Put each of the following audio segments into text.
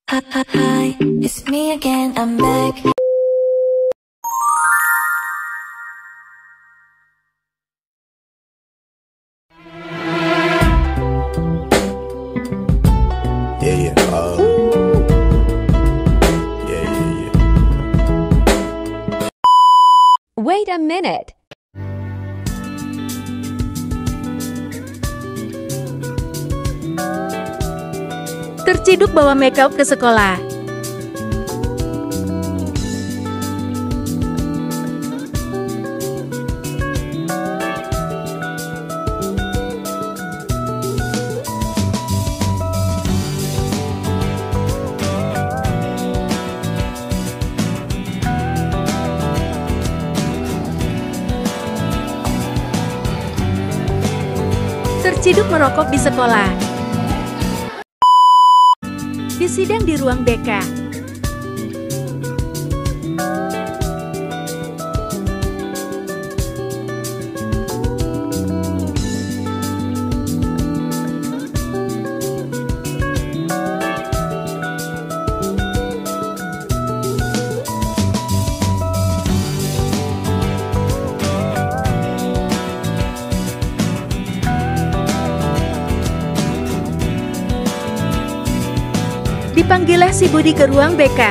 Hi, it's me again, I'm back. Yeah. Wait a minute. Terciduk bawa makeup ke sekolah. Terciduk merokok di sekolah. Disidang di ruang BK. Dipanggillah si Budi ke ruang BK.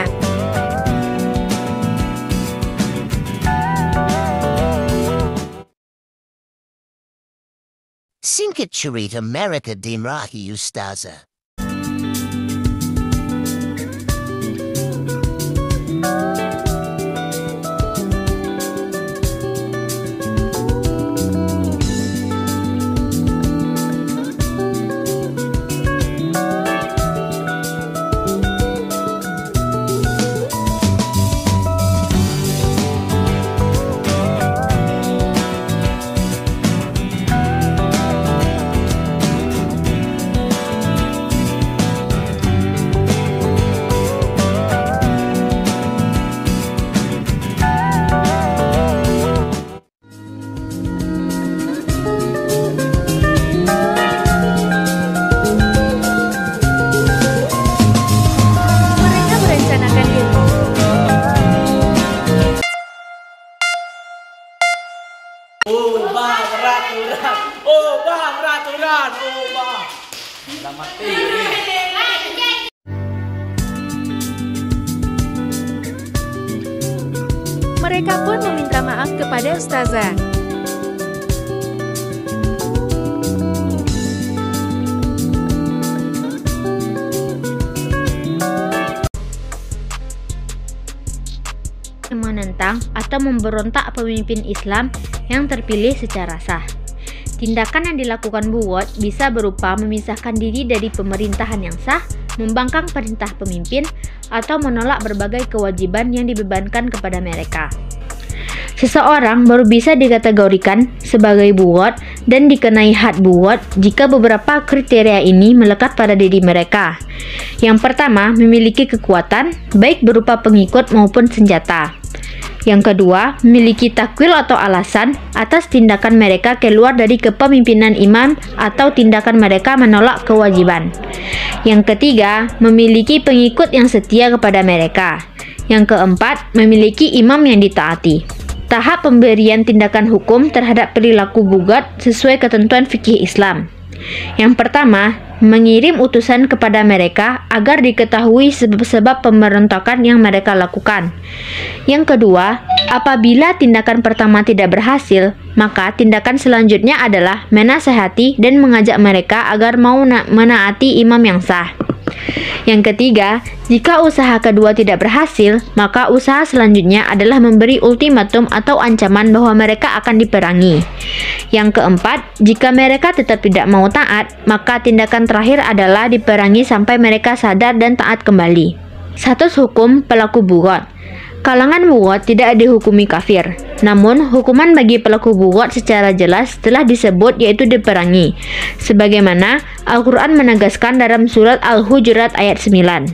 Singkat cerita mereka dimarahi Ustazah. Peraturan, udah mati. Mereka pun meminta maaf kepada Ustazah. Menentang atau memberontak pemimpin Islam yang terpilih secara sah. Tindakan yang dilakukan Buwot bisa berupa memisahkan diri dari pemerintahan yang sah, membangkang perintah pemimpin, atau menolak berbagai kewajiban yang dibebankan kepada mereka. Seseorang baru bisa dikategorikan sebagai Buwot dan dikenai had Buwot jika beberapa kriteria ini melekat pada diri mereka. Yang pertama, memiliki kekuatan, baik berupa pengikut maupun senjata. Yang kedua, memiliki takwil atau alasan atas tindakan mereka keluar dari kepemimpinan imam atau tindakan mereka menolak kewajiban. Yang ketiga, memiliki pengikut yang setia kepada mereka. Yang keempat, memiliki imam yang ditaati. Tahap pemberian tindakan hukum terhadap perilaku bugot sesuai ketentuan fikih Islam. Yang pertama, mengirim utusan kepada mereka agar diketahui sebab-sebab pemberontakan yang mereka lakukan. Yang kedua, apabila tindakan pertama tidak berhasil, maka tindakan selanjutnya adalah menasehati dan mengajak mereka agar mau menaati imam yang sah. Yang ketiga, jika usaha kedua tidak berhasil, maka usaha selanjutnya adalah memberi ultimatum atau ancaman bahwa mereka akan diperangi. Yang keempat, jika mereka tetap tidak mau taat, maka tindakan terakhir adalah diperangi sampai mereka sadar dan taat kembali. Status hukum pelaku bugot. Kalangan bugot tidak dihukumi kafir, namun hukuman bagi pelaku bugot secara jelas telah disebut, yaitu diperangi, sebagaimana Al-Quran menegaskan dalam surat Al-Hujurat ayat 9.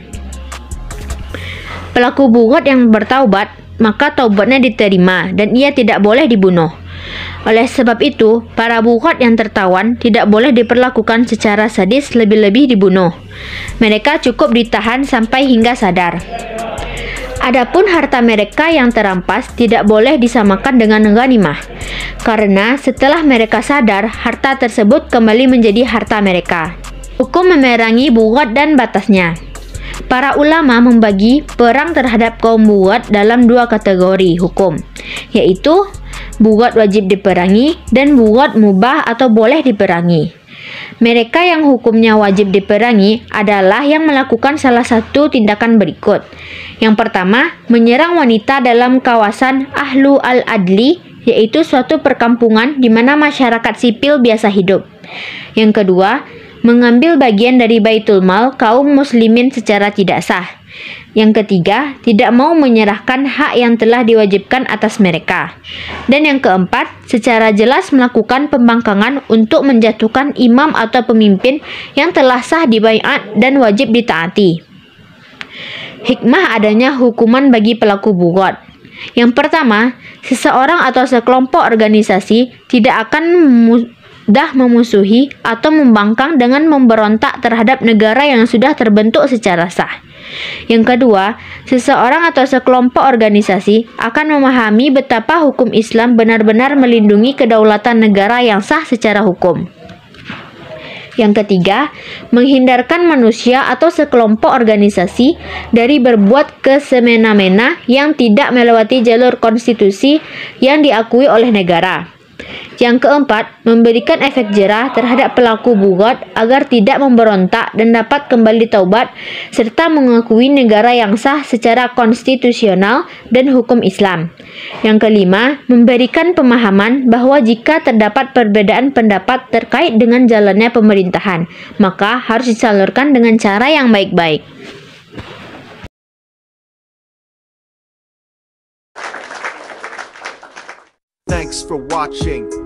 Pelaku bugot yang bertaubat, maka taubatnya diterima dan ia tidak boleh dibunuh. Oleh sebab itu, para bughat yang tertawan tidak boleh diperlakukan secara sadis, lebih-lebih dibunuh. Mereka cukup ditahan sampai hingga sadar. Adapun harta mereka yang terampas tidak boleh disamakan dengan ghanimah, karena setelah mereka sadar, harta tersebut kembali menjadi harta mereka. Hukum memerangi bughat dan batasnya. Para ulama membagi perang terhadap kaum bughat dalam dua kategori hukum, yaitu bughat wajib diperangi dan bughat mubah atau boleh diperangi. Mereka yang hukumnya wajib diperangi adalah yang melakukan salah satu tindakan berikut. Yang pertama, menyerang wanita dalam kawasan Ahlu al-Adli, yaitu suatu perkampungan di mana masyarakat sipil biasa hidup. Yang kedua, mengambil bagian dari Baitul Mal kaum muslimin secara tidak sah. Yang ketiga, tidak mau menyerahkan hak yang telah diwajibkan atas mereka. Dan yang keempat, secara jelas melakukan pembangkangan untuk menjatuhkan imam atau pemimpin yang telah sah dibaiat dan wajib ditaati. Hikmah adanya hukuman bagi pelaku bughat. Yang pertama, seseorang atau sekelompok organisasi tidak akan mudah memusuhi atau membangkang dengan memberontak terhadap negara yang sudah terbentuk secara sah. Yang kedua, seseorang atau sekelompok organisasi akan memahami betapa hukum Islam benar-benar melindungi kedaulatan negara yang sah secara hukum. Yang ketiga, menghindarkan manusia atau sekelompok organisasi dari berbuat kesemena-mena yang tidak melewati jalur konstitusi yang diakui oleh negara. Yang keempat, memberikan efek jerah terhadap pelaku bughat agar tidak memberontak dan dapat kembali taubat, serta mengakui negara yang sah secara konstitusional dan hukum Islam. Yang kelima, memberikan pemahaman bahwa jika terdapat perbedaan pendapat terkait dengan jalannya pemerintahan, maka harus disalurkan dengan cara yang baik-baik. Thanks for watching.